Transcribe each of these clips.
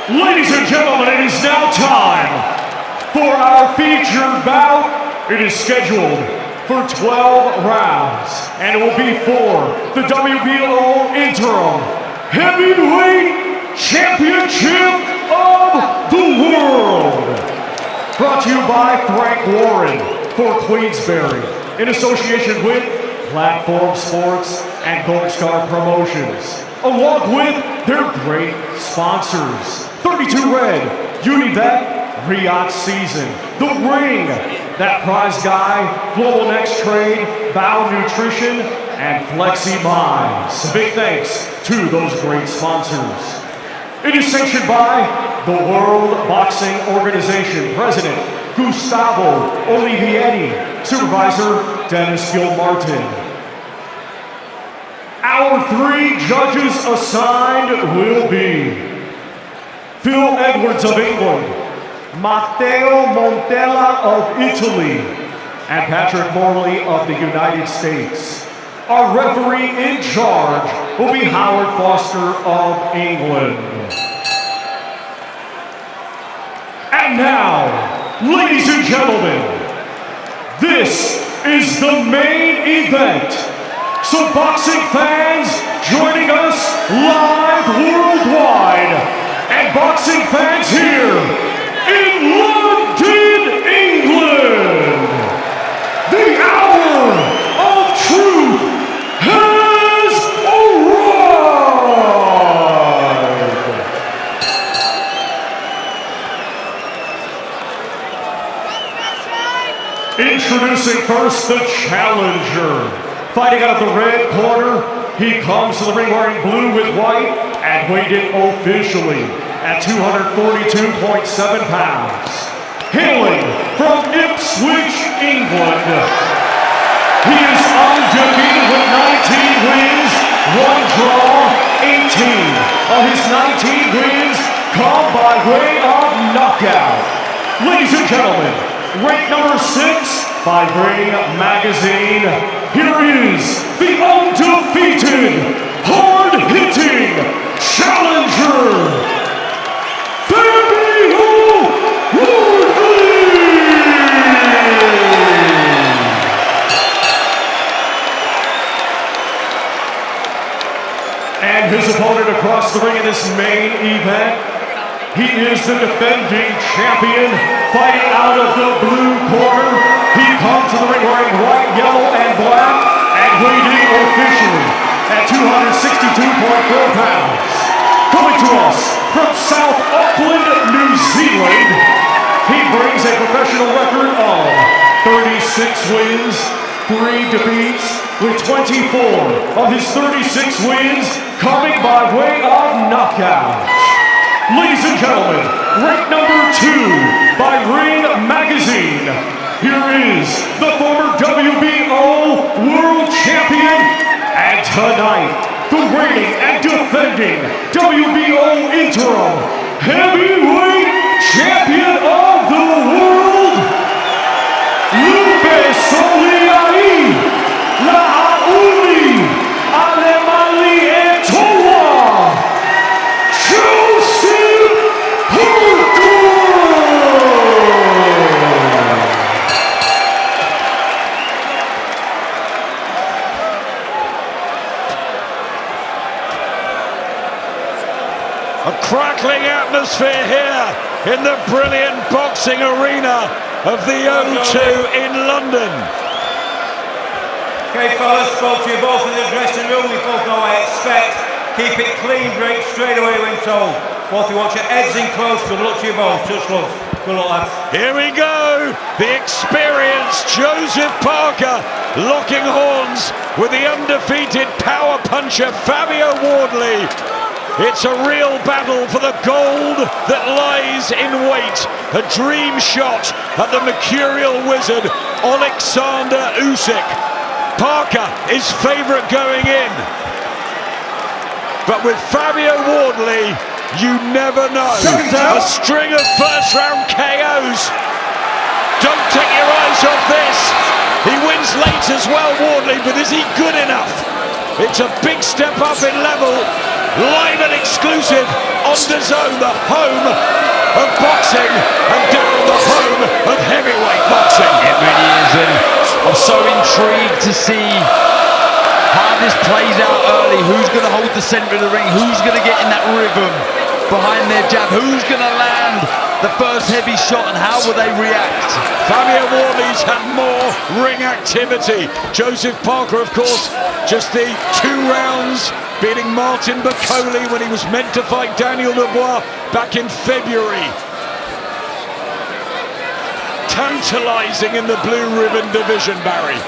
Ladies and gentlemen, it is now time for our featured bout. It is scheduled for 12 rounds, and it will be for the WBO Interim Heavyweight Championship of the World. Brought to you by Frank Warren for Queensberry, in association with Platform Sports and Gold Star Promotions, along with their great sponsors. 32 Red, Unibet, Riyadh Season, The Ring, That Prize Guy, Global Next Trade, Bow Nutrition, and Flexi Minds. A big thanks to those great sponsors. It is sanctioned by the World Boxing Organization, President Gustavo Olivetti, Supervisor Dennis Gilmartin. Our three judges assigned will be Phil Edwards of England, Matteo Montella of Italy, and Patrick Morley of the United States. Our referee in charge will be Howard Foster of England. And now, ladies and gentlemen, this is the main event. So boxing fans joining us live worldwide, and boxing fans here in London, England, the hour of truth has arrived. Introducing first the challenger. Fighting out of the red corner, he comes to the ring wearing blue with white and weighed in officially at 242.7 pounds. Hailing from Ipswich, England, he is undefeated with 19 wins, 1 draw, 18. Of his 19 wins come by way of knockout. Ladies and gentlemen, ranked number 6 by Ring Magazine, here is the undefeated, hard-hitting challenger, Fabio Wardley! And his opponent across the ring in this main event, he is the defending champion, fighting out of the blue corner. He comes to the ring wearing white, yellow, and black, and weighed in officially at 262.4 pounds. Coming to us from South Auckland, New Zealand, he brings a professional record of 36 wins, 3 defeats, with 24 of his 36 wins coming by way of knockout. Ladies and gentlemen, ranked number 2 by Ring Magazine, here is the former WBO World Champion, and tonight, the reigning and defending WBO Interim Heavyweight Champion of the World, Lupe Soliai La'auli Alemali Etoa, Joseph Parker! A crackling atmosphere here in the brilliant boxing arena of the O2 in London. Okay, fellas, spoke to you both in the dressing room. We both know what I expect. Keep it clean, break straight away when told. Both of you want your heads in close. Good luck to you both. Touch gloves. Good luck, lads. Here we go. The experienced Joseph Parker locking horns with the undefeated power puncher Fabio Wardley. It's a real battle for the gold that lies in wait. A dream shot at the mercurial wizard, Alexander Usyk. Parker is favourite going in. But with Fabio Wardley, you never know. A string of first-round KOs. Don't take your eyes off this. He wins late as well, Wardley, but is he good enough? It's a big step up in level. live and exclusive on DAZN, the home of boxing, and Darren, the home of heavyweight boxing. It really is, and I'm so intrigued to see how this plays out early. Who's going to hold the centre of the ring? Who's going to get in that rhythm behind their jab? Who's going to land the first heavy shot, and how will they react? Fabio Wardley's had more ring activity. Joseph Parker, of course, just the 2 rounds, beating Martin Bacoli when he was meant to fight Daniel Dubois back in February. Tantalising in the blue ribbon division, Barry.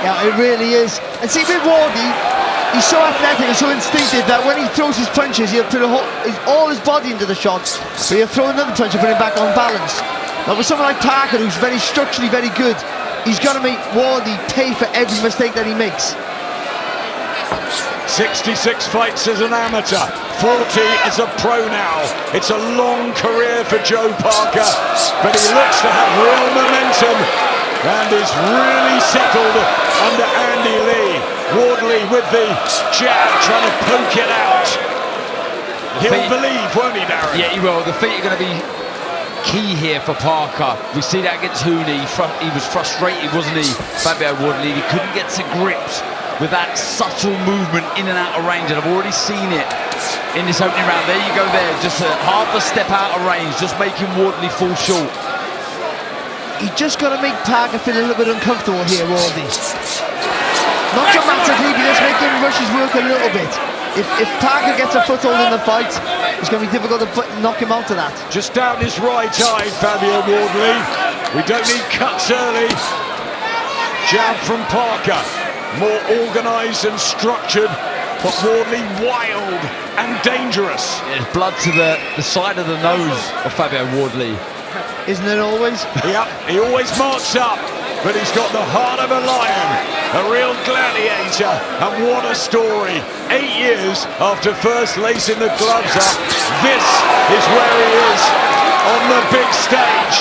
Yeah, it really is. And see, with Wardley, he's so athletic and so instinctive that when he throws his punches, he'll put all his body into the shots, but he'll throw another punch and put him back on balance. Now with someone like Parker, who's very structurally very good, he's got to make Wardley pay for every mistake that he makes. 66 fights as an amateur, 40 as a pro now. It's a long career for Joe Parker, but he looks to have real momentum and is really settled under Andy Lee. Wardley with the jab, trying to poke it out. He'll believe, won't he, Darren? Yeah, he will. The feet are going to be key here for Parker. We see that against Hooney. He was frustrated, wasn't he, Fabio Wardley? He couldn't get to grips with that subtle movement in and out of range, and I've already seen it in this opening round. There you go there, just half a step out of range, just making Wardley fall short. He just got to make Parker feel a little bit uncomfortable here, Wardley. Not dramatically, but just make him rush his work a little bit. If Parker gets a foothold in the fight, it's going to be difficult to knock him out of that. Just down his right eye, Fabio Wardley. We don't need cuts early. Jab from Parker. More organised and structured, but Wardley wild and dangerous. There's blood to the side of the nose of Fabio Wardley. Isn't it always? Yep, he always marks up, but he's got the heart of a lion, a real gladiator, and what a story. 8 years after first lacing the gloves up, this is where he is on the big stage.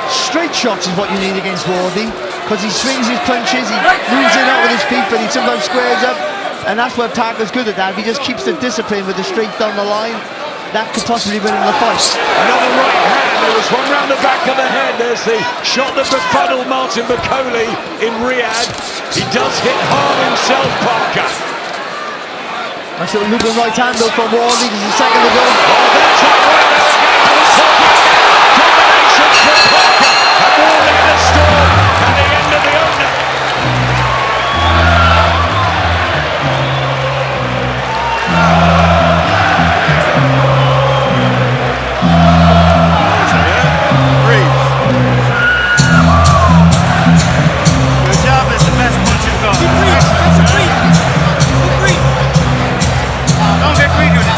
Straight shots is what you need against Wardley, because he swings his punches, he moves in out with his feet, but he sometimes squares up, and that's where Parker's good at that. If he just keeps the discipline with the straight down the line, that could possibly win him the fight. Another right hand, there was one round the back of the head. There's the shot that befuddled Martin Bacoli in Riyadh. He does hit hard himself, Parker. Nice little looping right hand though from Wardley, there's a second to go. Oh, that's right there again. I was talking about combination from Parker. And Wardley in a storm at the end of the opener.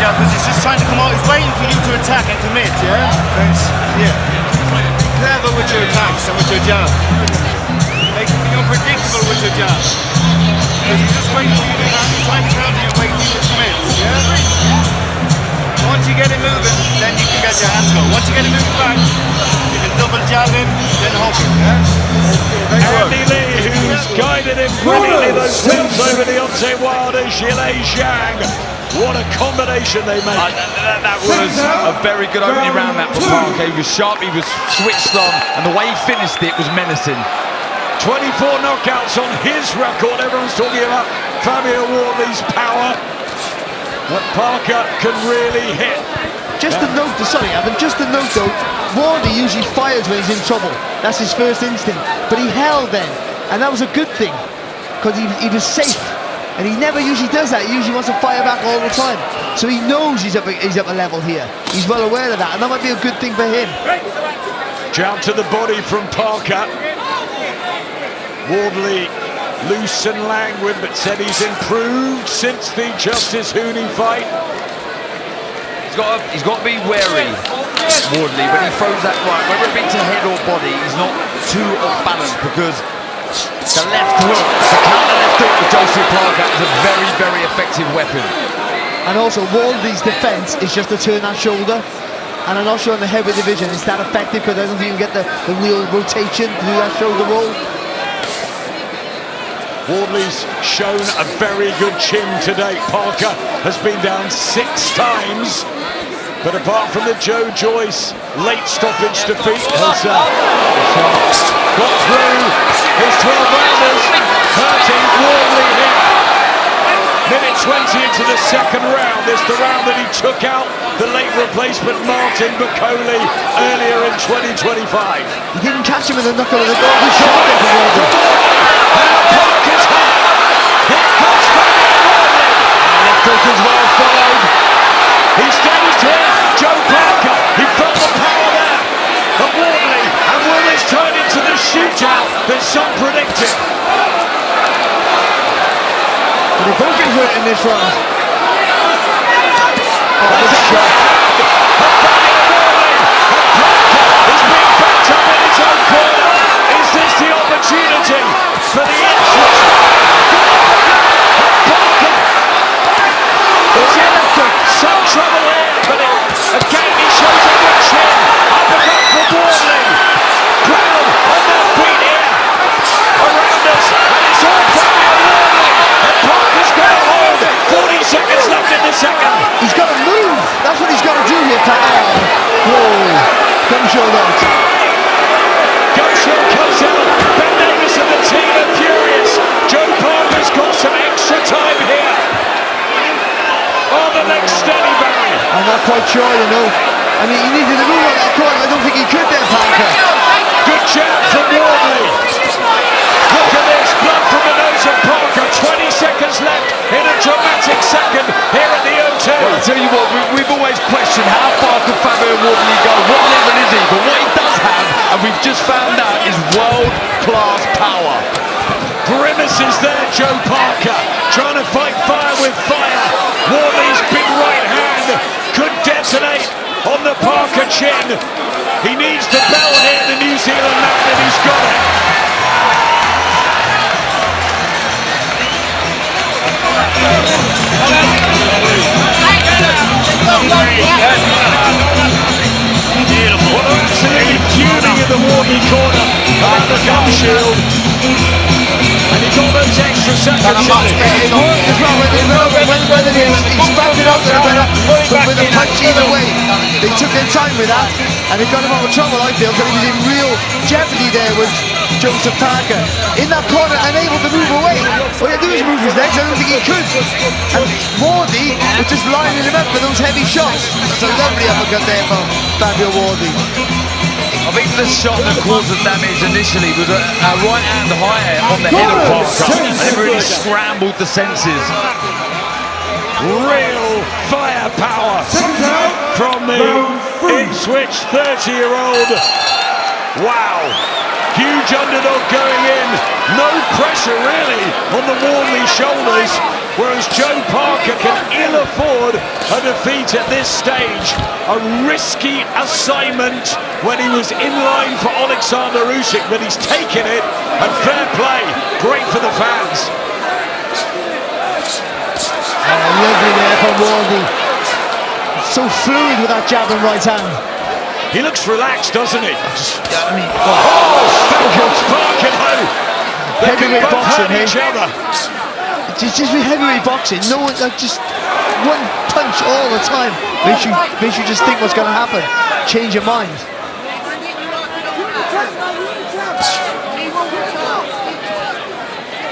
Because he's just trying to come out, he's waiting for you to attack and commit, yeah? Thanks. Yeah. Clever with your attacks and with your jab. Make it unpredictable with your jab. Because he's just waiting for you to, he's trying to counter you and wait for you to commit, yeah? Once you get it moving, then you can get your hands go. Once you get it moving back, you can double jab him, then hook him, yeah? Andy Lee, who's guided him brilliantly those times over Deontay Wilder, Zhilei Zhang. What a combination they made. That was a very good opening round that for Parker. He was sharp, he was switched on, and the way he finished it was menacing. 24 knockouts on his record. Everyone's talking about Fabio Wardley's power, but Parker can really hit. Just a note, sorry Adam, just a note though, Wardley usually fires when he's in trouble. That's his first instinct. But he held then, and that was a good thing, because he was safe. And he never usually does that. He usually wants to fire back all the time. So he knows he's up a level here. He's well aware of that, and that might be a good thing for him. Jab to the body from Parker. Wardley loose and languid, but said he's improved since the Justice Hooney fight. He's got to be wary, Wardley, when he throws that right, whether it be to head or body, he's not too off balance, because the left hook, the counter left hook with Joseph Parker is a very, very effective weapon. And also, Wardley's defence is just to turn that shoulder. And I'm not sure in the heavyweight division it's that effective, because I don't think you can get the real rotation to do that shoulder roll. Wardley's shown a very good chin to date. Parker has been down 6 times, but apart from the Joe Joyce late stoppage defeat, has got through his 12 rounders, hurting Wardley here. Minute 20 into the second round. This is the round that he took out the late replacement Martin Bacoli earlier in 2025. He didn't catch him with the knuckle of the goal. He shot it for Wardley. Parker's hit. Here comes Fabio Wardley. And left hook as well followed. He stays here. Joe Parker. He felt the power there. But Wardley, and will this turn into the shootout that some predicted? They've both been hurt in this round. Oh, what a shot. Fabio Wardley. And Parker is being backed up in his own corner. Is this the opportunity for the Ipswich? Parker is in some trouble here, but again he shows a good chin. Uppercut for Wardley. Brown on their feet here. Around us, and it's all Fabio Wardley. And Parker's got to hold. 40 seconds left in the second. He's got to move. That's what he's got to do here. Whoa. Come show that. Goshill comes out. Ben Davis and the team are furious. Joe Parker's got some extra time here. On the next steady, Barry. I'm not quite sure, you know. I mean, he needed to move on that corner. I don't think he could there, Parker. Good jab from Wardley. Look at this, blood from the nose of Parker. 20 seconds left in a dramatic second here at the O2. Well, I tell you what, we've always questioned how far could Fabio Wardley go, what level is he, but what he does have, and we've just found out, is world-class power. Grimaces there, Joe Parker, trying to fight fire with fire. Wardley's big right hand could detonate on the Parker chin. He needs the bell here, the New Zealand man, and he's got it. Beautiful. Well, they're absolutely fuming in the Wardley corner about the gum shield. And he got those extra seconds. It worked as well when he spat it out there, but with a punch either way. They took their time with that, and it got him out of trouble, I feel, because he was in real jeopardy there with Joseph Parker. In that corner, unable to move away. All he had to do was move his legs, I don't think he could. And Wardley was just lining him up for those heavy shots. That's a lovely uppercut there from Fabio Wardley. I think the shot that caused the damage initially was a right hand high on the head of Parker, and it really scrambled the senses. Real firepower from the Ipswich 30-year-old. Wow. Huge underdog going in. No pressure really on the Wardley shoulders, whereas Joe Parker can ill afford a defeat at this stage. A risky assignment when he was in line for Alexander Usyk, but he's taken it, and fair play. Great for the fans. Lovely there from Wardley. So fluid with that jab and right hand. He looks relaxed, doesn't he? I mean, Falcons Parker, though. They can heavyweight both boxing, hurt each other. it's just with heavyweight boxing, no one, like, just one punch all the time makes you just think what's going to happen. Change your mind.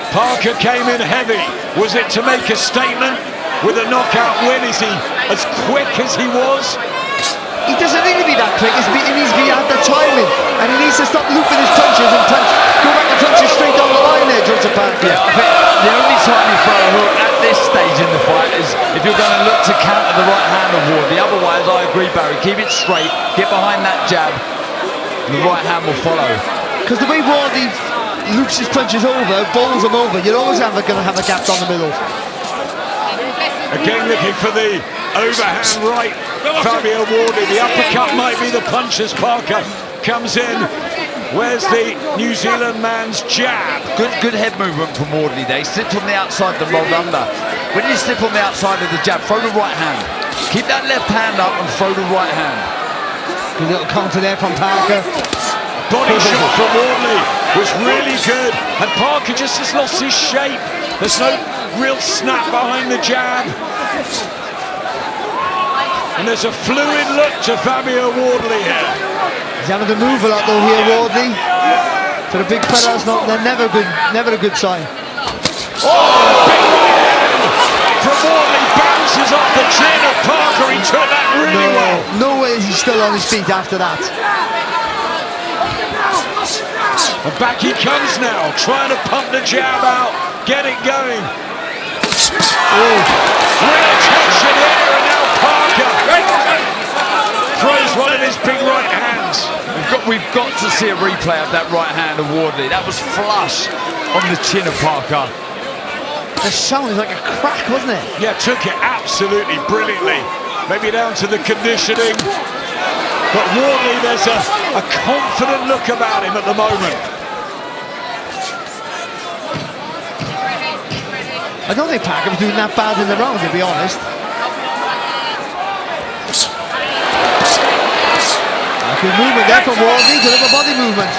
Parker came in heavy. Was it to make a statement with a knockout win? Is he as quick as he was? He doesn't need to be that quick. He needs to be at the timing, and he needs to stop looping his punches and go back and punches straight down the line there, Joseph Parker. Yeah, I think the only time you throw a hook at this stage in the fight is if you're going to look to counter the right hand of Wardley. Otherwise, I agree, Barry, keep it straight, get behind that jab, and the right hand will follow. Because the way Wardley loops his punches over, bowls them over, you're always going to have a gap down the middle. Again looking for the overhand right, Fabio Wardley. The uppercut might be the punch as Parker comes in. Where's the New Zealand man's jab? Good head movement from Wardley there. He slipped on the outside, the rolled under. When you slip on the outside of the jab, throw the right hand. Keep that left hand up and throw the right hand. Good little counter there from Parker. Body shot from Wardley. was really good. And Parker just has lost his shape. There's no real snap behind the jab. And there's a fluid look to Fabio Wardley here. He's having to move a lot though here, Wardley. For the big fella, that's not, they're never a good sign. Oh, big right hand from Wardley, bounces off the chin of Parker. He took that really well. No way is he still on his feet after that. And back he comes now, trying to pump the jab out, get it going. Oh, real tension here, and now Parker throws one of his big right hands. We've got to see a replay of that right hand of Wardley. That was flush on the chin of Parker. The sound is like a crack, wasn't it? Yeah, took it absolutely brilliantly. Maybe down to the conditioning. But Wardley, there's a confident look about him at the moment. I don't think Parker was doing that bad in the round, to be honest. Good movement there from Wardley, good upper body movement.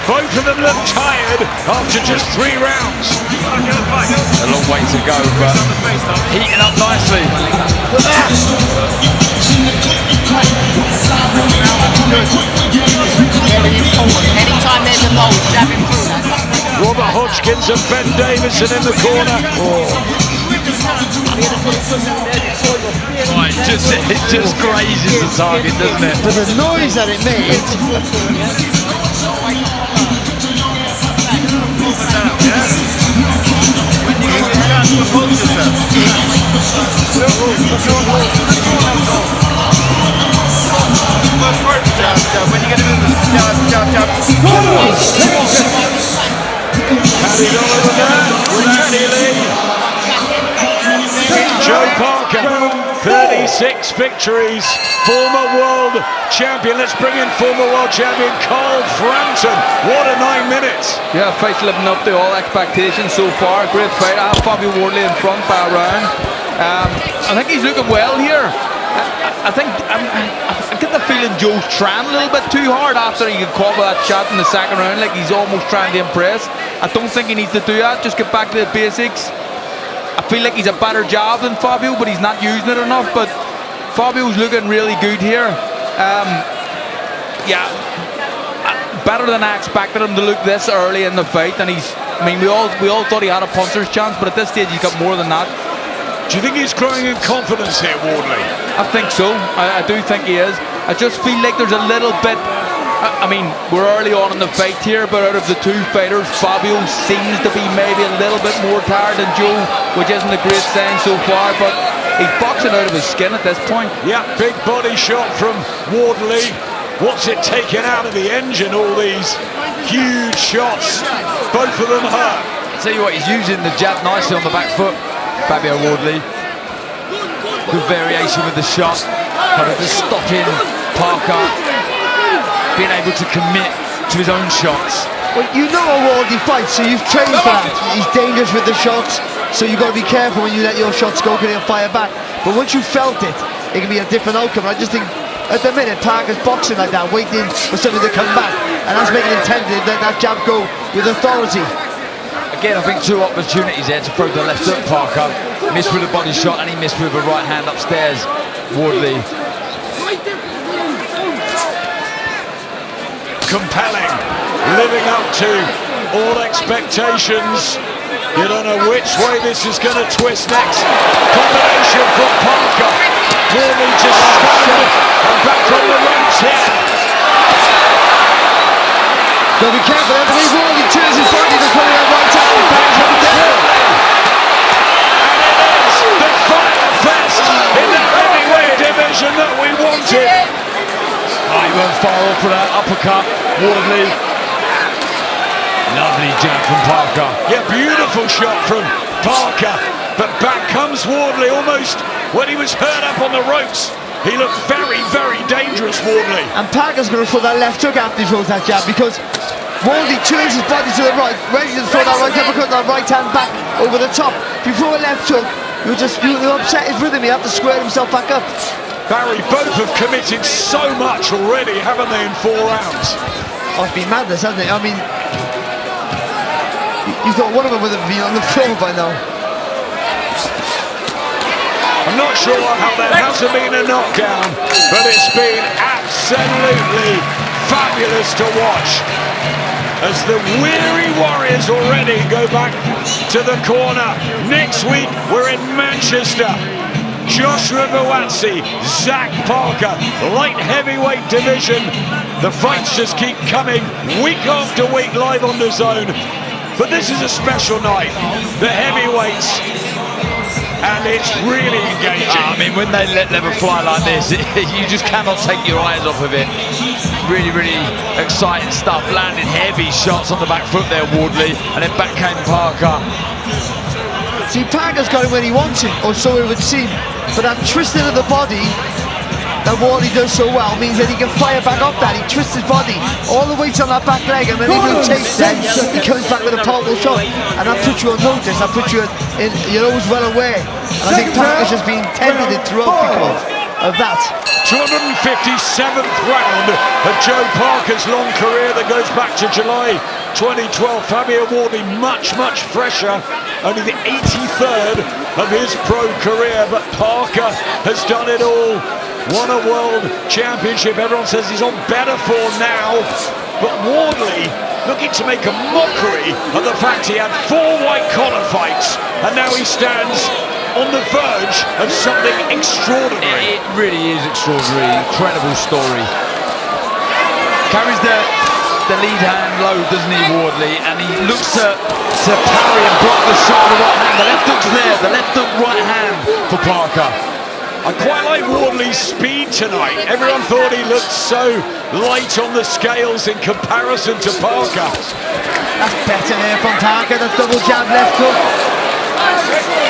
Both of them look tired after just 3 rounds. A long way to go, but heating up nicely. Anytime there's a goal, stab him through that. Robert Hodgkins and Ben Davison in the corner. Oh, it just grazes the target, doesn't it? But the noise that it made. When you get to move jab. Joe Parker, 36 victories, former world champion. Let's bring in former world champion Carl Frampton. What a 9 minutes. Yeah, fight living up to all expectations so far. Great fight. I have Fabio Wardley in front by a round. I think he's looking well here. I get the feeling Joe's trying a little bit too hard after he got caught with that shot in the second round. Like he's almost trying to impress. I don't think he needs to do that. Just get back to the basics. I feel like he's a better job than Fabio, but he's not using it enough. But Fabio's looking really good here. Yeah, better than I expected him to look this early in the fight. And I mean, we all thought he had a puncher's chance, but at this stage he's got more than that. Do you think he's growing in confidence here, Wardley? I think so. I do think he is. I just feel like there's a little bit. I mean, we're early on in the fight here, but out of the 2 fighters, Fabio seems to be maybe a little bit more tired than Joe, which isn't a great sign so far, but he's boxing out of his skin at this point. Yeah, big body shot from Wardley. What's it taking out of the engine, all these huge shots? Both of them hurt. I'll tell you what, he's using the jab nicely on the back foot, Fabio Wardley. Good variation with the shot, kind of just stopping Parker being able to commit to his own shots. Well, you know how Wardley fights, so you've trained for that. He's dangerous with the shots, so you've got to be careful when you let your shots go, because he'll fire back. But once you've felt it, it can be a different outcome. I just think, at the minute, Parker's boxing like that, waiting for something to come back, and that's making him tempted to let that jab go with authority. Again, I think 2 opportunities there to throw the left hook, Parker. Missed with a body shot, and he missed with a right hand upstairs, Wardley. Compelling, living up to all expectations. You don't know which way this is going to twist next. Combination from Parker. Wardley just stunned and back on the ropes here. So be careful, I believe Wardley turns his body to put it on right hand and bangs him down. And it is the final fest in the heavyweight division that we wanted. He went far off for that uppercut, Wardley. Lovely jab from Parker. Yeah, beautiful shot from Parker. But back comes Wardley, almost when he was hurt up on the ropes. He looked very, very dangerous, Wardley. And Parker's going to throw that left hook after he throws that jab, because Wardley turns his body to the right, ready to throw that right uppercut, that right hand back over the top. If you throw a left hook, you'll upset his rhythm. He'll have to square himself back up. Barry, both have committed so much already, haven't they, in 4 rounds? Oh, it's been madness, hasn't it? I mean, you thought one of them would have been on the floor by now. I'm not sure how there hasn't been a knockdown, but it's been absolutely fabulous to watch as the weary Warriors already go back to the corner. Next week, we're in Manchester. Joshua Buatsi, Zach Parker, light heavyweight division. The fights just keep coming week after week live on the Zone. But this is a special night. The heavyweights, and it's really engaging. I mean, when they let them fly like this, you just cannot take your eyes off of it. Really, really exciting stuff. Landing heavy shots on the back foot there, Wardley, and then back came Parker. See, Parker's got it when he wants it, or so it would seem. But that twisting of the body that Wardley does so well means that he can fire back off that. He twists his body, all the weight's on that back leg, and when he rotates then, he comes back with a powerful shot. And that puts you on notice, that puts you in, you're always well aware. And I think Parker's just been tempted throughout because of that. 257th round of Joe Parker's long career that goes back to July 2012. Fabio Wardley much fresher, only the 83rd of his pro career, but Parker has done it all. Won a world championship. Everyone says he's on better form now, but Wardley looking to make a mockery of the fact he had 4 white collar fights and now he stands on the verge of something extraordinary. It really is extraordinary, incredible story. Carries the lead hand low, doesn't he, Wardley? And he looks to parry and block the shot with the right hand. The left hook's there, the left hook, right hand for Parker. I quite like Wardley's speed tonight. Everyone thought he looked so light on the scales in comparison to Parker. That's better there from Parker, the double jab left hook.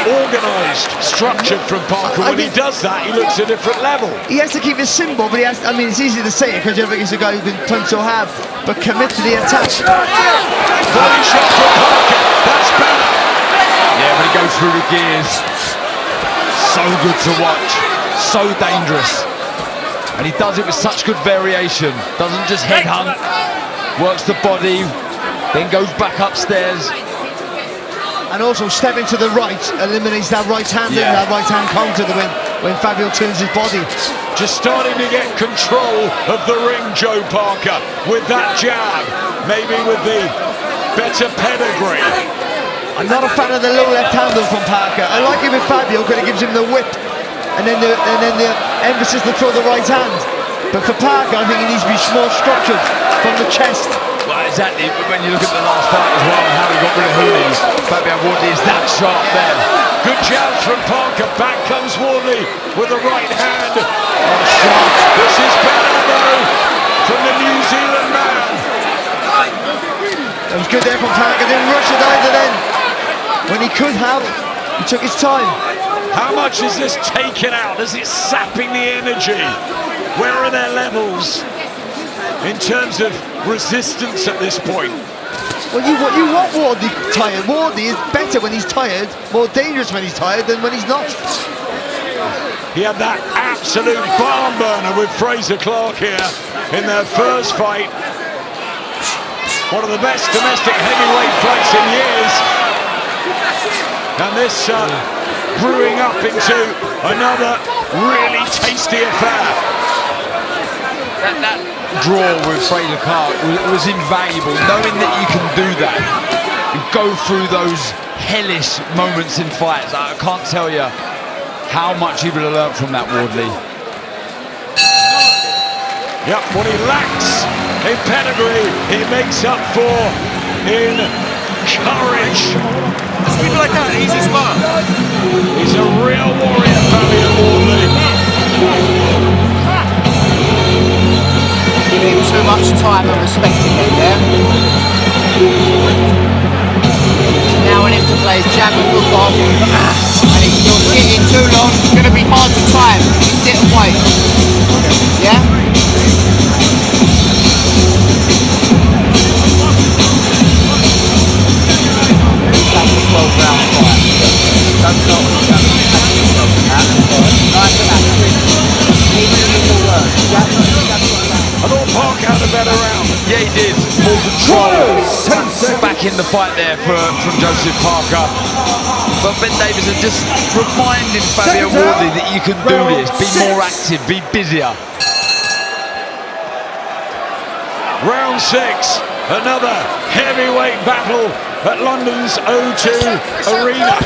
Organised, structured from Parker. When he does that, he looks a different level. He has to keep it simple, but he has, I mean, it's easy to say it because he's a guy who can punch so hard, but commit to the attack. Body shot from Parker. That's better. Yeah, when he goes through the gears. So good to watch, so dangerous, and he does it with such good variation. Doesn't just headhunt, works the body, then goes back upstairs. And also stepping to the right eliminates that right hand and that right hand counter when Fabio turns his body. Just starting to get control of the ring, Joe Parker, with that jab, maybe with the better pedigree. I'm not a fan of the low left hander from Parker. I like him with Fabio because it gives him the whip and then the emphasis to throw the right hand. But for Parker, I think he needs to be more structured from the chest. Well, exactly. When you look at the last fight as well, and how he got rid of Hooney, Fabio Wardley is that sharp there. Good jab from Parker. Back comes Wardley with the right hand. Oh, sharp. This is better though from the New Zealand man. It was good there from Parker. Didn't rush it either then. When he could have, he took his time. How much is this taken out? Is it sapping the energy? Where are their levels in terms of resistance at this point? Well, you want Wardley tired. Wardley is better when he's tired, more dangerous when he's tired than when he's not. He had that absolute barn burner with Fraser Clark here in their first fight. One of the best domestic heavyweight fights in years. And this brewing up into another really tasty affair. That draw with Fraser Clark was invaluable, knowing that you can do that and go through those hellish moments in fights. I can't tell you how much he would have learned from that, Wardley. Yep, what he lacks in pedigree, he makes up for in courage. People like that, easy spot. He's a real warrior, Fabio Wardley. Giving him too much time and respecting him there. Now him to play his jab and hook off. And if you're sitting too long, it's going to be hard to time. You sit and wait. Yeah? That's a 12-round fight. Don't start with the jab. Nice and that. in the fight there from Joseph Parker. But Ben Davison just reminding Fabio Wardley that you can do this, be more active, be busier. Round 6, another heavyweight battle at London's O2 Arena.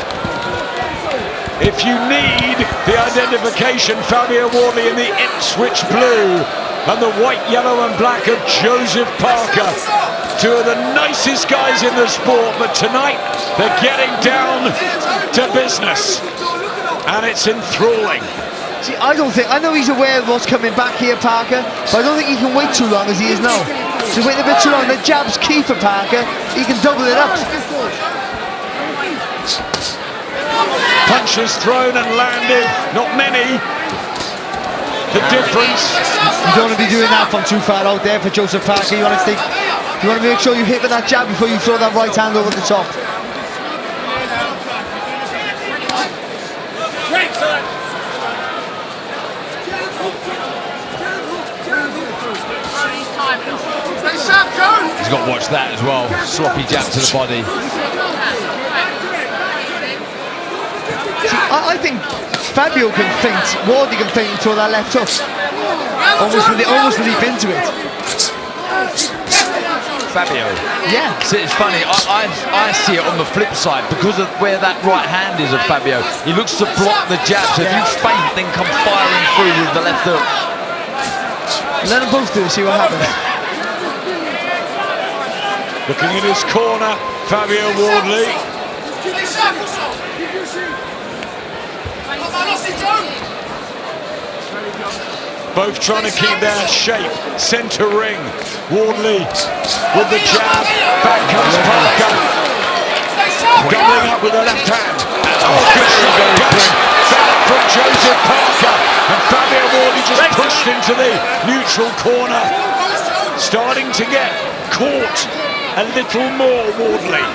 If you need the identification, Fabio Wardley in the Ipswich blue and the white, yellow and black of Joseph Parker. Two of the nicest guys in the sport, but tonight they're getting down to business. And it's enthralling. See, I know he's aware of what's coming back here, Parker, but I don't think he can wait too long as he is now. So waiting a bit too long, the jab's key for Parker, he can double it up. Punches thrown and landed, not many. The difference. You don't want to be doing that from too far out there for Joseph Parker. You want to make sure you hit with that jab before you throw that right hand over the top. He's got to watch that as well. Sloppy jab to the body. See, I think Fabio can feint, Wardley can feint and throw that left hook. Almost leap into it. Fabio. Yeah. See, it's funny, I see it on the flip side because of where that right hand is of Fabio. He looks to block the jab, so if you feint, then come firing through with the left hook. Let them both do it, see what happens. Looking in his corner, Fabio Wardley. Both trying to keep their shape. Centre ring. Wardley with the jab. Back comes Parker. Doubling up with the left hand. Back from Joseph Parker. And Fabio Wardley just pushed into the neutral corner. Starting to get caught a little more, Wardley.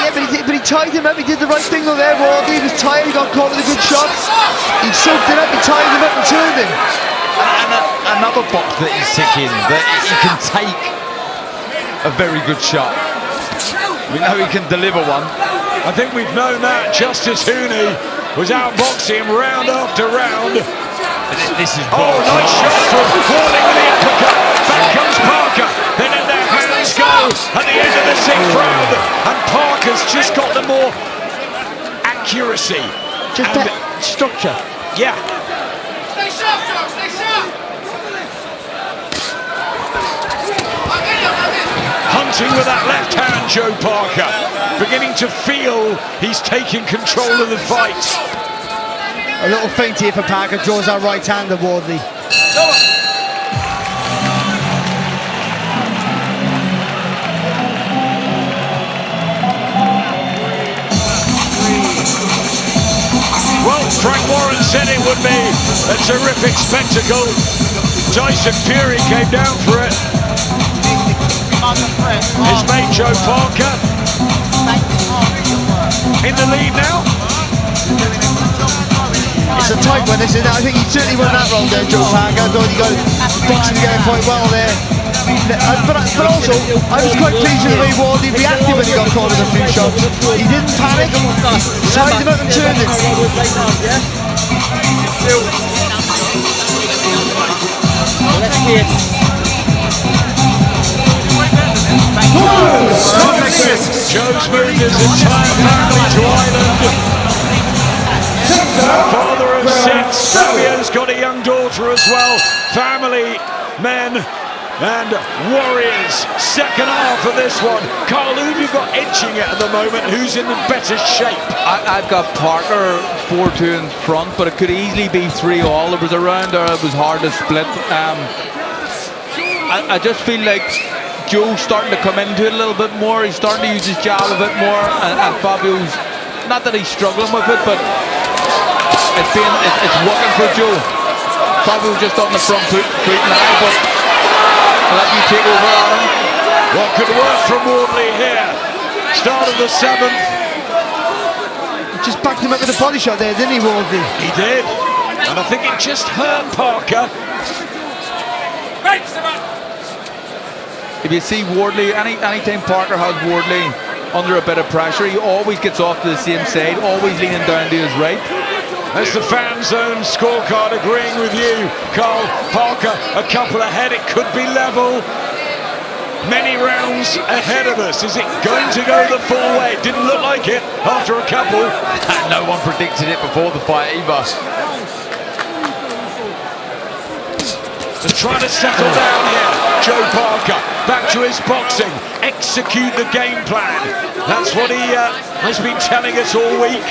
Yeah, but he tied him up. He did the right thing though there, Wardley. He was tired, he got caught with a good shot. He soaked it up, he tied him up and turned him. And another box that he's ticking, that he can take a very good shot. We know he can deliver one. I think we've known that. Justice Hooney was outboxing him round after round. This is nice shot from Wardley with the uppercut. Back comes Parker. They let their hands go at the end of the 6th round. And Parker's just got the more accuracy. Just that structure. Yeah. Stay sharp, Joe, stay sharp! Hunting with that left hand, Joe Parker. Beginning to feel he's taking control of the fight. A little feint here for Parker, draws that right hand of Wardley. Well, Frank Warren said it would be a terrific spectacle. Tyson Fury came down for it. His mate Joe Parker in the lead now. It's a tight one, isn't it? I think he certainly won that round there, Joe Parker. I thought he got boxing together quite well there. But also, I was quite pleased with the way Wardley reacted when he got caught with a few shots. He didn't panic, he tied him up and turned it. Joe's moved his entire family to Ireland. Father of 6, Fabio's got a young daughter as well. Family, men and warriors. Second half of this one. Carl, who have you got edging it at the moment? Who's in the better shape? I've got Parker 4-2 in front, but it could easily be 3-all. There was a round there, it was hard to split. I just feel like Joe's starting to come into it a little bit more. He's starting to use his jab a bit more, and Fabio's, not that he's struggling with it, but it's working for Joe. Fabio just on the front foot now, but I'll let you take over on him. What could work from Wardley here? Start of the 7th. Just backed him up with a body shot there, didn't he, Wardley? He did, and I think it just hurt Parker. if you see Wardley, anytime Parker has Wardley under a bit of pressure, he always gets off to the same side, always leaning down to his right. As the fan zone scorecard agreeing with you, Carl. Parker a couple ahead, it could be level. Many rounds ahead of us. Is it going to go the full way? It didn't look like it after a couple. No one predicted it before the fight either. Just trying to settle down here. Joe Parker back to his boxing. Execute the game plan. That's what he has been telling us all week.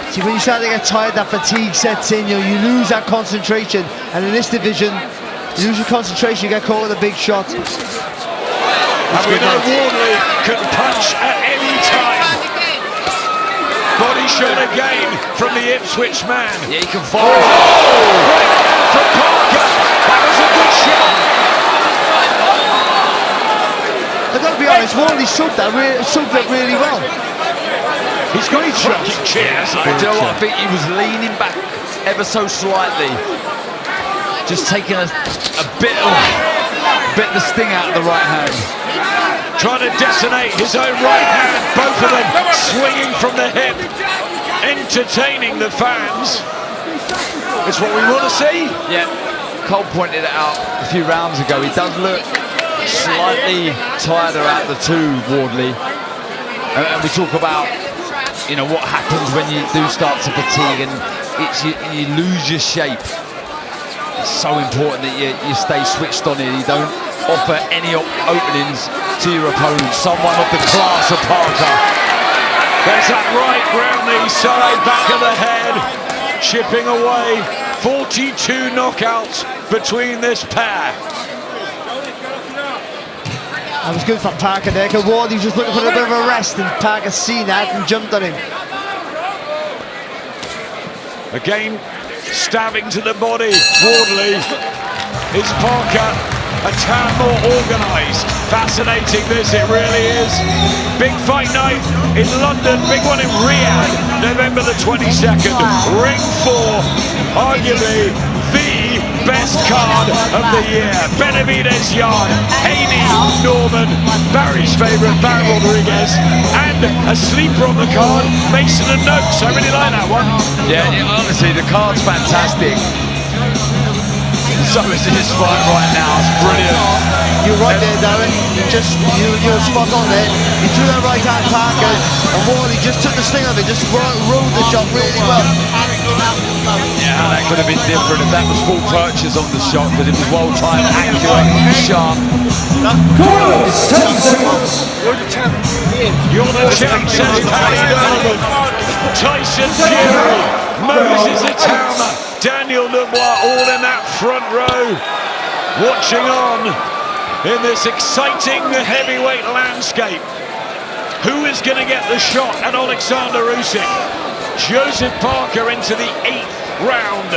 See, when you start to get tired, that fatigue sets in, you lose that concentration, and in this division, you lose your concentration, you get caught with a big shot. And we know Wardley can punch at any time. Body shot again from the Ipswich man. Yeah, he can fire. Right from Parker. That was a good shot. I've got to be honest, Wardley soaked that really well. He's got his rocking chairs. Do you know what? I think he was leaning back ever so slightly, just taking a bit of the sting out of the right hand. Trying to detonate his own right hand. Both of them swinging from the hip, entertaining the fans. It's what we want to see. Yeah, Cole pointed it out a few rounds ago. He does look slightly tireder out the two, Wardley. And we talk about, you know, what happens when you do start to fatigue and you lose your shape. It's so important that you stay switched on it. You don't offer any openings to your opponent. Someone of the class of Parker. There's that right round the side, back of the head, chipping away. 42 knockouts between this pair. That was good for Parker there, because Wardley was just looking for a bit of a rest, and Parker seen that and jumped on him. Again, stabbing to the body. Wardley. Is Parker a tad more organised? Fascinating this, it really is. Big fight night in London, big one in Riyadh, November the 22nd. Ring 4, arguably the best card of the year. Benavidez Yard, Haney, Norman, Barry's favourite, Barry Rodriguez, and a sleeper on the card, Mason and Noakes. I really like that one. Yeah, honestly, the card's fantastic. So is this fight right now. It's brilliant. You're right there, Darren. You're spot on there. He threw that right hand Parker, and Wardley just took the sting of it, just rode the shot really well. Yeah, that could have been different if that was full purchase on the shot, but it was well timed, accurate, sharp. Corners, 10 seconds. You're the champ. You're the champ, says Paddy Donovan. Tyson Fury, Moses Itama, Daniel Dubois, all in that front row, watching on in this exciting heavyweight landscape. Who is going to get the shot at Alexander Usyk? Joseph Parker into the 8th round.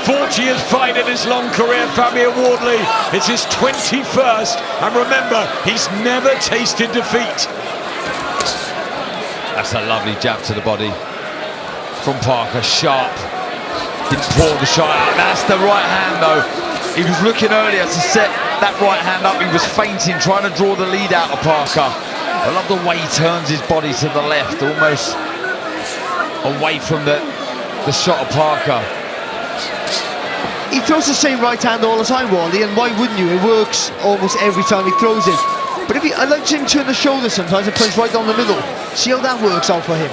40th fight in his long career. Fabio Wardley, it's his 21st, and remember, he's never tasted defeat. That's a lovely jab to the body from Parker, sharp. Didn't pour the shot out. That's the right hand though. He was looking earlier to set that right hand up. He was feinting, trying to draw the lead out of Parker. I love the way he turns his body to the left, almost away from the shot of Parker. He throws the same right hand all the time, Wardley, and why wouldn't you? It works almost every time he throws it. But I like to see him turn the shoulder sometimes and punch right down the middle. See how that works out for him.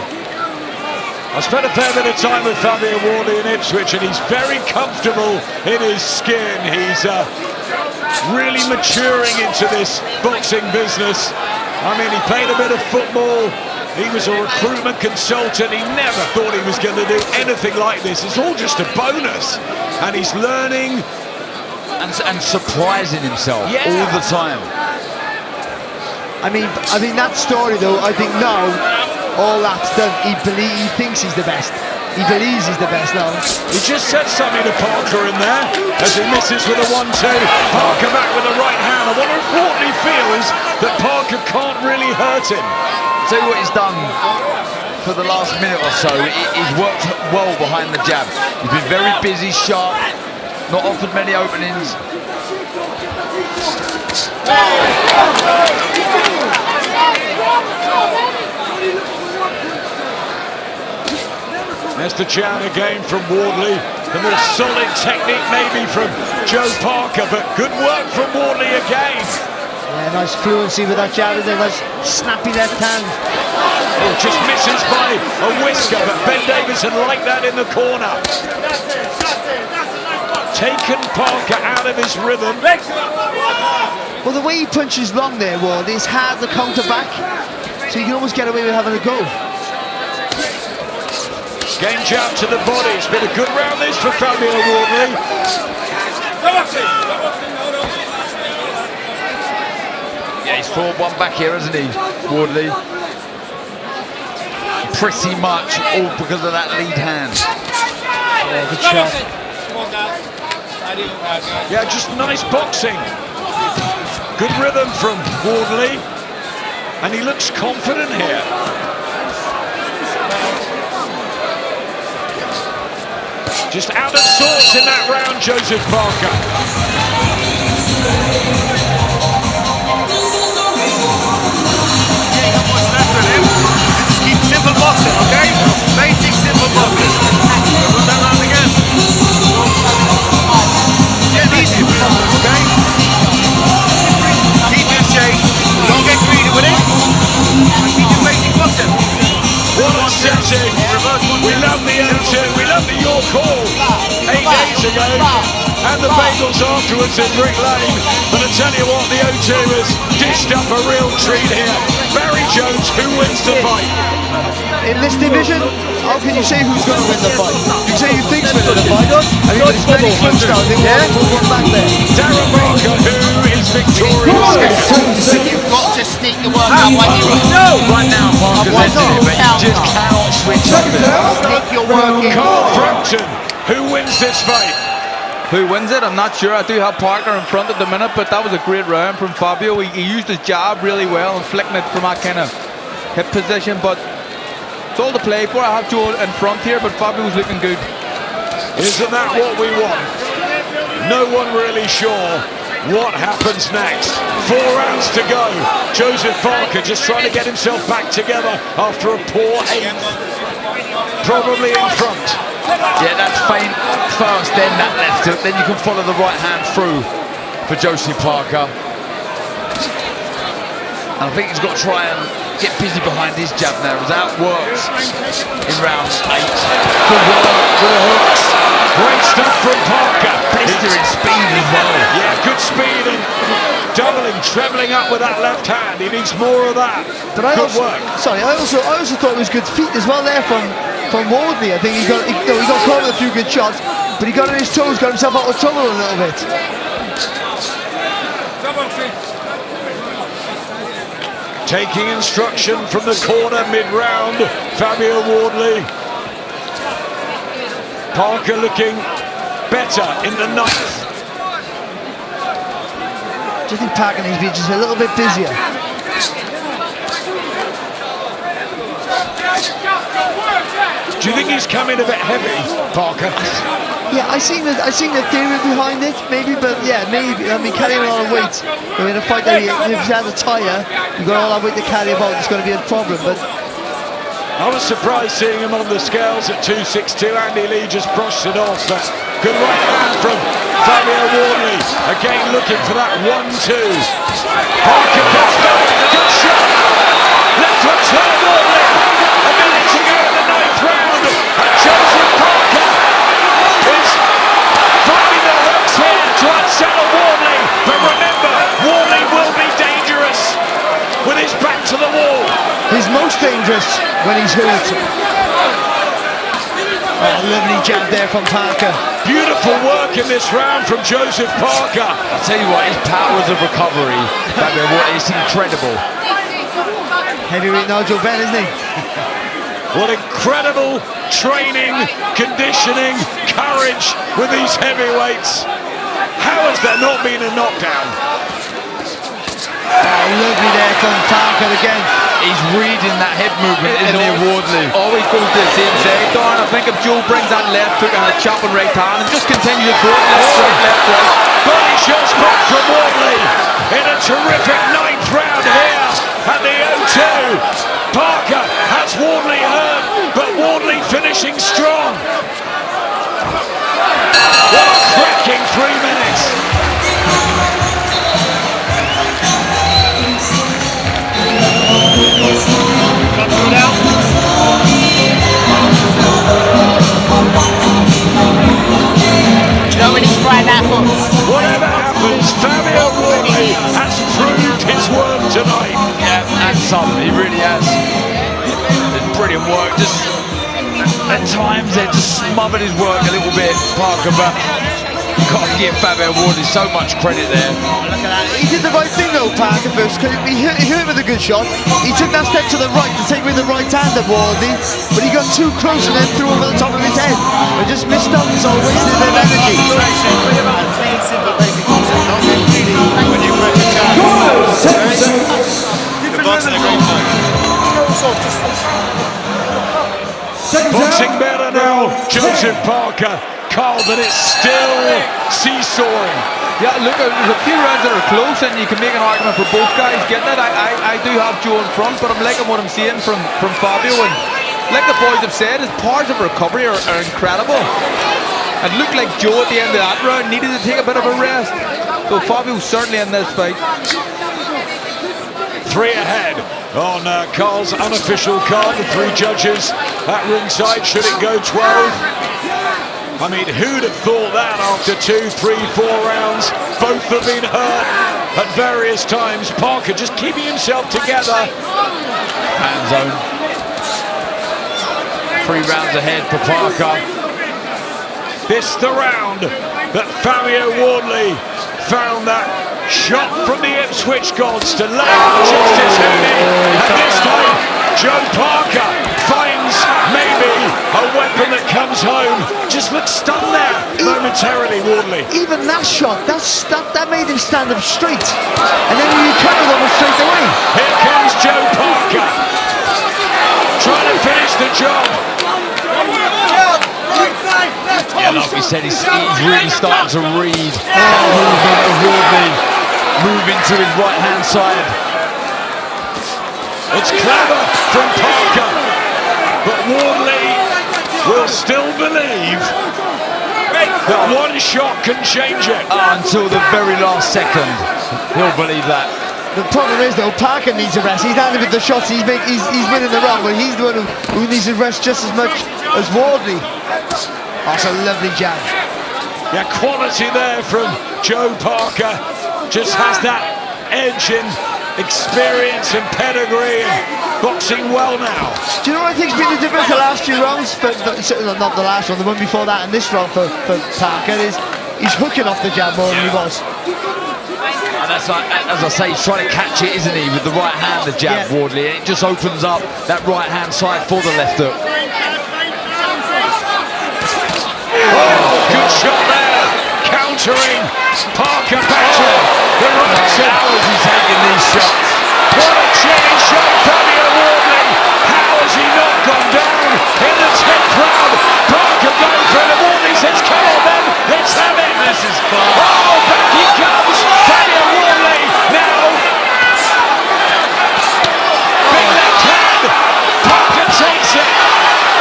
I spent a fair bit of time with Fabio Wardley in Ipswich, and he's very comfortable in his skin. He's really maturing into this boxing business. I mean, he played a bit of football. He was a recruitment consultant. He never thought he was going to do anything like this. It's all just a bonus. And he's learning. And surprising himself all the time. I mean that story though, I think now, all that's done, he thinks he's the best. He believes he's the best now. He just said something to Parker in there as he misses with a 1-2. Parker back with the right hand. I wonder if Wardley feels that Parker can't really hurt him. Tell you what he's done for the last minute or so. He's worked well behind the jab. He's been very busy, sharp, not offered many openings. There's the jab again from Wardley. The more solid technique maybe from Joe Parker, but good work from Wardley again. Yeah, nice fluency with that jab, and then nice snappy left hand. Oh, just misses by a whisker, but Ben Davison like that in the corner. Taken Parker out of his rhythm. Well, the way he punches long there, Ward, it's hard to counter back, so you can almost get away with having a go. Again, jab to the body. It's been a good round this for Fabio Wardley. Yeah, he's fought one back here, hasn't he, Wardley? Pretty much all because of that lead hand. Yeah, good shot. Yeah, just nice boxing. Good rhythm from Wardley. And he looks confident here. Just out of sorts in that round, Joseph Parker. Yeah, not much left in him. Just keep simple boxing, okay? Basic simple boxing. Run that round again. Yeah, easy, okay? Keep your shape. Don't get greedy with it. Keep your basic boxing. What a setting. We love the O2. We love the York Hall 8 days ago. And the bagels afterwards in Brick Lane. But I tell you what, the O2 has dished up a real treat here. Barry Jones, who wins the fight? In this division, how can you say who's going to win the fight? You say you think's winning the fight. I mean, it's very close now. I think we'll one back there. Darren Barker, who is victorious. You've got to sneak the work out when you Right now, Parker's ending it, but he just cannot switch over. sneak your work in. Carl Frampton, who wins this fight? Who wins it? I'm not sure. I do have Parker in front at the minute, but that was a great round from Fabio. He used his jab really well and flicking it from that kind of hip position, but it's all to play for. I have Joe in front here, but Fabio was looking good. Isn't that what we want? No one really sure what happens next. 4 rounds to go. Joseph Parker just trying to get himself back together after a poor 8th. Probably in front. Yeah, that's feint first, then that left hook, then you can follow the right hand through for Josie Parker. And I think he's got to try and get busy behind his jab now, as that works in round 8. Good work with the hooks. Great stuff from Parker. Blistering speed as well. Yeah, good speed and doubling, trebling up with that left hand. He needs more of that. But I Good also, work. sorry, I also thought it was good feet as well there from Wardley. I think he got caught with a few good shots, but he got on his toes, got himself out of trouble a little bit. Taking instruction from the corner mid-round, Fabio Wardley. Parker looking better in the 9th. Do you think Parker needs to be just a little bit busier? Do you think he's coming a bit heavy, Parker? Yeah, I seen the theory behind it, maybe, but yeah, maybe. I mean, carrying a lot of weight. In a fight that if he's had a tyre, you've got all that weight to carry about, it's going to be a problem. But I was surprised seeing him on the scales at 262. Andy Lee just brushed it off. But good right hand from Fabio Wardley. Again looking for that 1-2. Parker gets back. Good shot. Left hook to Wardley. A minute to go in the 9th round. And Joseph Parker is finding the hooks here to unsettle Wardley. But remember, Wardley will be dangerous with his back to the wall. he's most dangerous when he's hurt. Oh, lovely jab there from Parker. Beautiful work in this round from Joseph Parker. I'll tell you what, his powers of recovery, Fabio, is incredible. Heavyweight Nigel Benn, isn't he? What incredible training, conditioning, courage with these heavyweights. How has there not been a knockdown? Oh, lovely there from Parker again. He's reading that head movement, isn't he, Wardley? Always goes to the same side, Don. I think if Joe brings that left hook and a chopping right hand and just continue to throw it left, right. Body shots back from Wardley in a terrific 9th round here at the O2. Parker has Wardley hurt, but Wardley finishing strong. What a cracking 3 minutes. When he's trying that hook. Whatever happens, Fabio Wardley has proved his worth tonight. Yeah, and some, he really has. It's brilliant work. Just at times they just smothered his work a little bit, Parker, but you've got to give Fabio Wardley so much credit there. Look at that. He did the right thing though, Parker, first, because he hit him with a good shot. He took that step to the right to take with the right hand of Wardley, but he got too close and then threw over the top of his head. And just missed out, so wasted their energy. Plain, simple, basic concept. Not really when you grab the chance. The boxing a great fight. Boxing better now, Joseph Parker. Carl, but it's still seesawing. Yeah, look, there's a few rounds that are close and you can make an argument for both guys getting it. I do have Joe in front, but I'm liking what I'm seeing from Fabio. And like the boys have said, his powers of recovery are incredible. It looked like Joe at the end of that round needed to take a bit of a rest. So Fabio's certainly in this fight. 3 ahead on Carl's unofficial card. The 3 judges at ringside. Should it go 12? I mean, who'd have thought that after 2, 3, 4 rounds? Both have been hurt at various times. Parker just keeping himself together. Hand zone. 3 rounds ahead for Parker. This the round that Fabio Wardley found that shot from the Ipswich gods to lay out Justice Hooney. And this time, Joe Parker finds maybe a weapon that comes home. Just looks stunned there momentarily, Wardley. Even that shot, that made him stand up straight. And then he recovered almost straight away. Here comes Joe Parker, trying to finish the job. Yeah, like we said, he's really starting to read that movement of Wardley. Moving to his right-hand side. It's clever from Parker, but Wardley will still believe that one shot can change it. Until the very last second, he'll believe that. The problem is though, Parker needs a rest. He's landing with the shots, he's winning the round, but he's the one who needs a rest just as much as Wardley. That's a lovely jab. Yeah, quality there from Joe Parker. Just has that edge and experience and pedigree and boxing well now. Do you know what I think's been the difference the last 2 rounds? Not the last one, the one before that and this round for Parker is he's hooking off the jab more than he was. And that's like, as I say, he's trying to catch it, isn't he, with the right hand, the jab, Yeah. Wardley. And it just opens up that right hand side for the left hook. Oh, good shot there. Countering Parker back to the right side. How is he taking these shots? What a change shot, Fabio Wardley. How has he not gone down in the 10th round? Parker going for it. Wardley says, come on then, let's have it. This is class. Oh, back he comes. Fabio Wardley now. Big left hand. Parker takes it.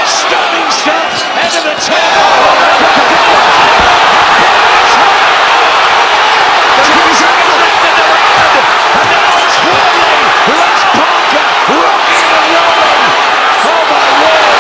Stunning stuff. End of the 10th. Let's Parker rocking and rolling. Oh my word,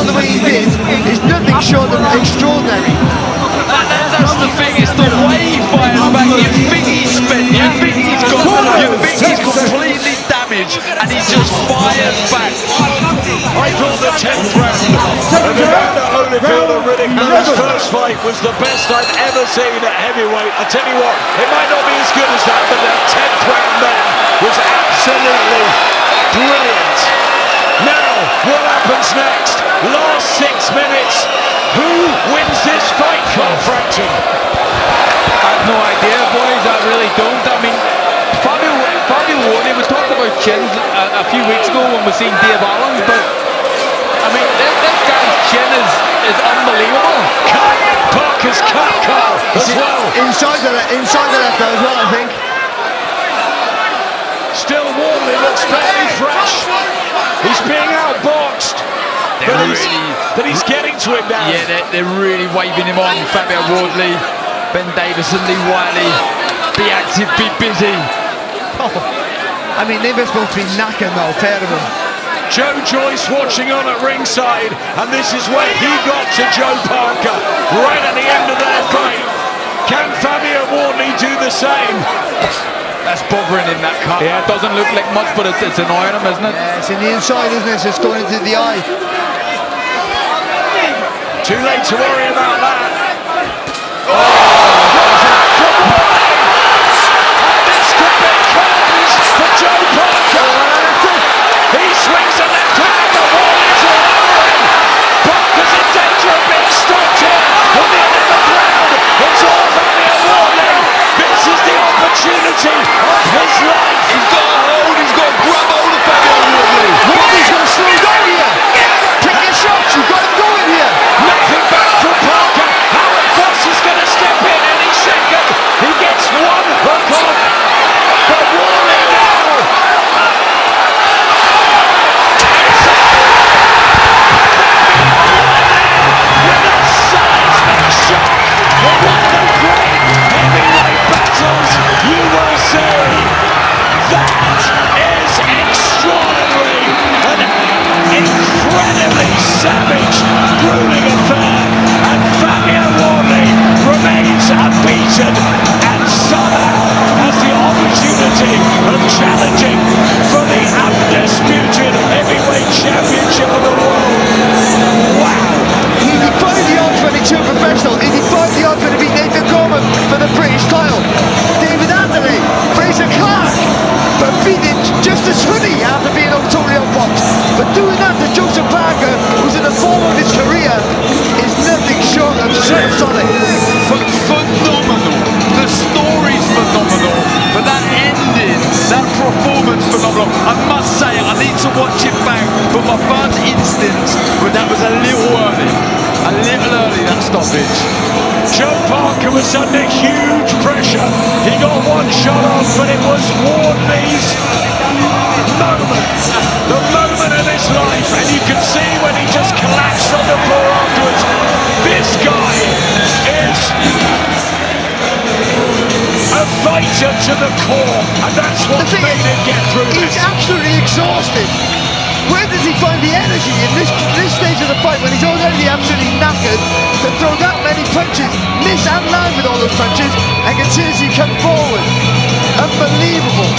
the way he did is nothing short of extraordinary. That's the thing, it's the way he fires back. You think he's spent, you think he's gone, you think he's completely damaged, and he just fires back. I thought the 10th round of Evander Holyfield and Riddick Bowe's first fight was the best I've ever seen at heavyweight. I tell you what, it might not be as good as that, but that 10th round there was absolutely brilliant. Now, what happens next? Last 6 minutes. Who wins this fight, Carl Frampton? I have no idea, boys, I really don't. I mean, Fabio Wardley, we talked about chins a few weeks ago when we seen Dave Allen's, but I mean, this guy's chin is unbelievable. Parker's cut, Carl, as well. Inside the left though as well, I think. Still Wardley looks fairly fresh. He's being outboxed. But he's getting to him now. Yeah, they're really waving him on. Fabio Wardley, Ben Davison, Lee Wiley. Be active, be busy. Oh, I mean, they were supposed to be knackered now, pair of them. Joe Joyce watching on at ringside, and this is where he got to Joe Parker, right at the end of their fight. Can Fabio Wardley do the same? That's bothering him, that cut. Yeah, it doesn't look like much, but it's annoying him, isn't it? Yeah, it's in the inside, isn't it? It's going into the eye. Too late to worry about that. This could be curtains for Joe Parker. He swings a left hand, the Wardley's all over him. Parker's in danger of being stopped here. On the end of the ground, it's all Fabio Wardley. This is the opportunity of his life. He's got a hold, he's got to grab hold of Fabio Wardley. Wardley's going to slow down here. Pick your shots, you've got to go in here. Nothing back from Parker. Howard Foss is going to step in any second. He gets one hook off. But Wardley now. With a seismic shock. One of the great heavyweight battles you will see. That is extraordinary. An incredibly savage, grueling affair. And Fabio Wardley remains unbeaten and somehow has the opportunity of challenging for the undisputed heavyweight championship of the world. Wow. He defied the odds when he turned professional. He defied the odds when he beat Nathan Gorman for the British title. David Anthony, Fraser Clark, but beating Justice Hoodie after being totally unboxed. But doing that to Joseph Parker, who's in the form of his career, is nothing short of supersonic. Phenomenal. The story's phenomenal, but that ending, that performance, phenomenal. I must say, I need to watch it back, but my first instinct was that was a little early, that stoppage. Joe Parker was under huge pressure. He got one shot off, but it was Wardley's moment. The moment of his life. And you can see when he just collapsed on the floor afterwards. This guy is a fighter to the core. And that's what made him get through this. He's absolutely exhausted. Where does he find the energy in this stage of the fight when he's already absolutely knackered to throw that many punches, miss and land with all those punches, and continuously come forward? Unbelievable.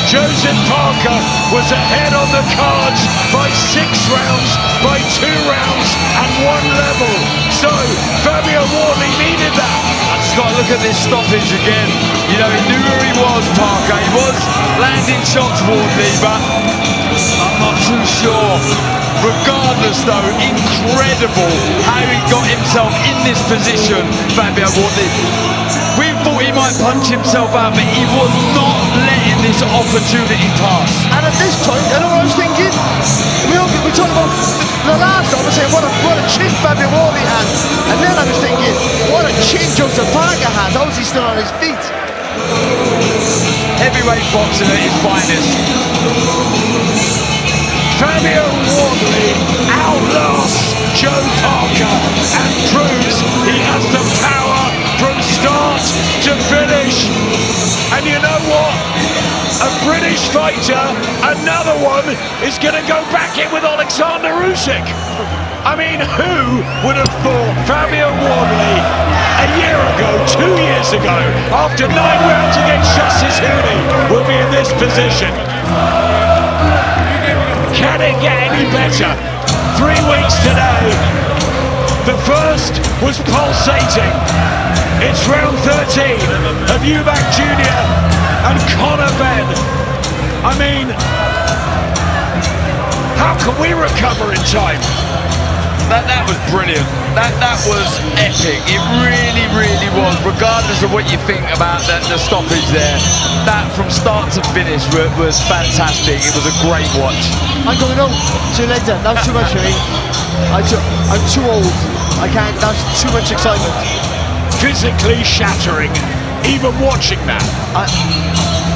Joseph Parker was ahead on the cards by 6 rounds, by 2 rounds and 1 level. So Fabio Wardley needed that. I just got to look at this stoppage again. You know, he knew where he was, Parker. He was landing shots, Wardley, but I'm not too sure. Regardless though, incredible how he got himself in this position, Fabio Wardley. We thought he might punch himself out, but he was not letting this opportunity pass. And at this point, I know what I was thinking? We talked about the last time, I was saying what a chin Fabio Wardley had. And then I was thinking, what a chin Joseph Parker had. How is he still on his feet? Heavyweight boxing at his finest. Fabio Wardley outlasts Joe Parker and proves he has the power from start to finish. And you know what? A British fighter, a another one is going to go back in with Alexander Usyk. I mean, who would have thought Fabio Wardley a year ago, 2 years ago, after 9 rounds against Justice Hooney, would be in this position? Can it get any better? 3 weeks today. The first was pulsating. It's round 13 of Eubank Jr. and Conor Benn. I mean, how can we recover in time? That was brilliant. That was epic. It really, really was. Regardless of what you think about the stoppage there, that from start to finish was fantastic. It was a great watch. I'm going home. See you later. That was too much for me. I'm too old. I can't. That's too much excitement. Physically shattering, even watching that.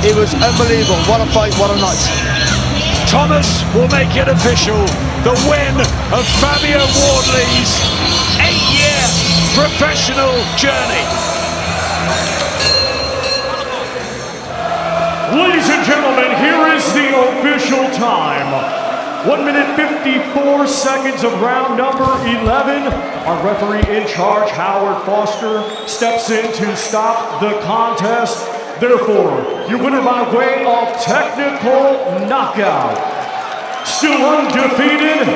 It was unbelievable. What a fight, what a night. Thomas will make it official. The win of Fabio Wardley's 8-year professional journey. Ladies and gentlemen, here is the official time. 1 minute 54 seconds of round number 11. Our referee in charge, Howard Foster, steps in to stop the contest. Therefore, your winner by way of technical knockout, still undefeated,